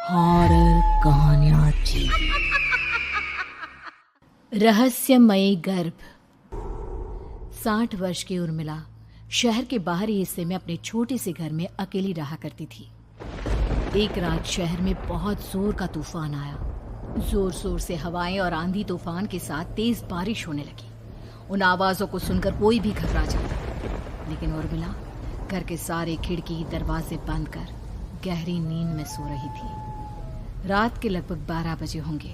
Horror कहानियाँ थी। रहस्यमयी गर्भ। 60 वर्ष की उर्मिला शहर के बाहरी हिस्से में अपने छोटे से घर में अकेली रहा करती थी। एक रात शहर में बहुत जोर का तूफान आया। जोर जोर से हवाएं और आंधी तूफान के साथ तेज बारिश होने लगी। उन आवाजों को सुनकर कोई भी घबरा जाता, लेकिन उर्मिला घर के सारे खिड़की दरवाजे बंद कर गहरी नींद में सो रही थी। रात के लगभग 12 बजे होंगे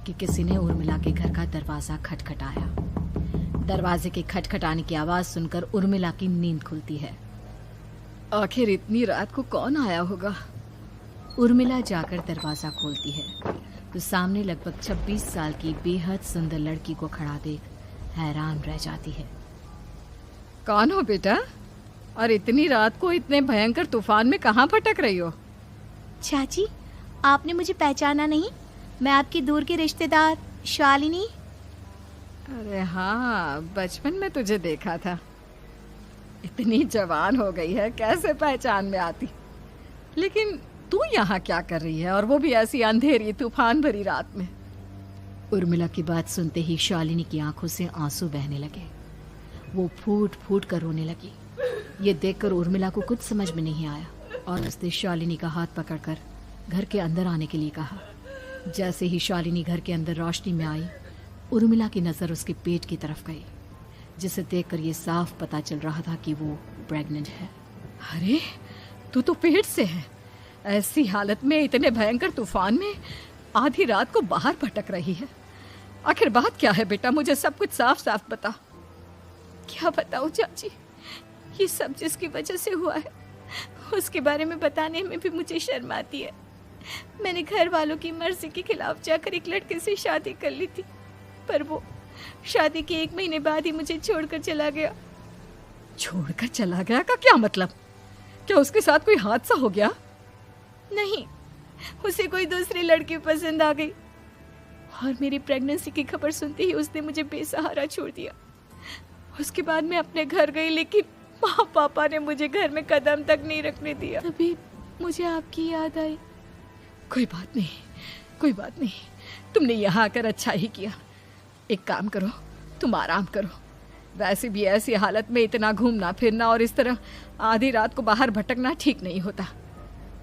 कि किसी ने उर्मिला के घर का दरवाजा खटखटाया। दरवाजे के खटखटाने की आवाज सुनकर उर्मिला की नींद खुलती है। आखिर इतनी रात को कौन आया होगा? उर्मिला जाकर दरवाजा खोलती है तो सामने लगभग 26 साल की बेहद सुंदर लड़की को खड़ा देख हैरान रह जाती है। कौन हो बेटा, और इतनी रात को इतने भयंकर तूफान में कहाँ भटक रही हो? चाची, आपने मुझे पहचाना नहीं? मैं आपकी दूर की रिश्तेदार शालिनी। अरे हाँ, बचपन में तुझे देखा था। इतनी जवान हो गई है, कैसे पहचान में आती। लेकिन तू यहाँ क्या कर रही है, और वो भी ऐसी अंधेरी तूफान भरी रात में? उर्मिला की बात सुनते ही शालिनी की आंखों से आंसू बहने लगे। वो फूट फूट कर रोने लगी। ये देखकर उर्मिला को कुछ समझ में नहीं आया और उसने शालिनी का हाथ पकड़कर घर के अंदर आने के लिए कहा। जैसे ही शालिनी घर के अंदर रोशनी में आई, उर्मिला की नज़र उसके पेट की तरफ गई, जिसे देखकर ये साफ पता चल रहा था कि वो प्रेग्नेंट है। अरे, तू तो पेट से है। ऐसी हालत में इतने भयंकर तूफान में आधी रात को बाहर भटक रही है। आखिर बात क्या है बेटा, मुझे सब कुछ साफ साफ बता। क्या बताऊं चाची, ये सब जिसकी वजह से हुआ है उसके बारे में बताने में भी मुझे शर्म आती है। मैंने घर वालों की मर्जी के खिलाफ जाकर एक लड़के से शादी कर ली थी, पर वो शादी के 1 महीने बाद ही मुझे छोड़कर चला गया। छोड़कर चला गया का क्या मतलब? क्या उसके साथ कोई हादसा हो गया? नहीं, उसे कोई दूसरी लड़की पसंद आ गई और मेरी प्रेगनेंसी की खबर सुनते ही उसने मुझे बेसहारा छोड़ दिया। उसके बाद मैं अपने घर गई, लेकिन माँ पापा ने मुझे घर में कदम तक नहीं रखने दिया। तभी मुझे आपकी याद आई। कोई बात नहीं, कोई बात नहीं। तुमने यहाँ आकर अच्छा ही किया। एक काम करो, तुम आराम करो। वैसे भी ऐसी हालत में इतना घूमना फिरना और इस तरह आधी रात को बाहर भटकना ठीक नहीं होता।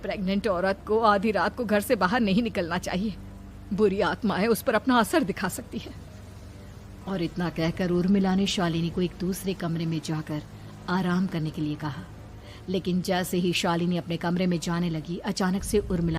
प्रेग्नेंट औरत को आधी रात को घर से बाहर नहीं निकलना चाहिए। बुरी आत्माएं उस पर अपना असर दिखा सकती है। और इतना कहकर उर्मिला ने शालिनी को एक दूसरे कमरे में जाकर आराम करने के लिए कहा। लेकिन जैसे ही शालिनी अपने कमरे में जाने लगी, अचानक से उर्मिला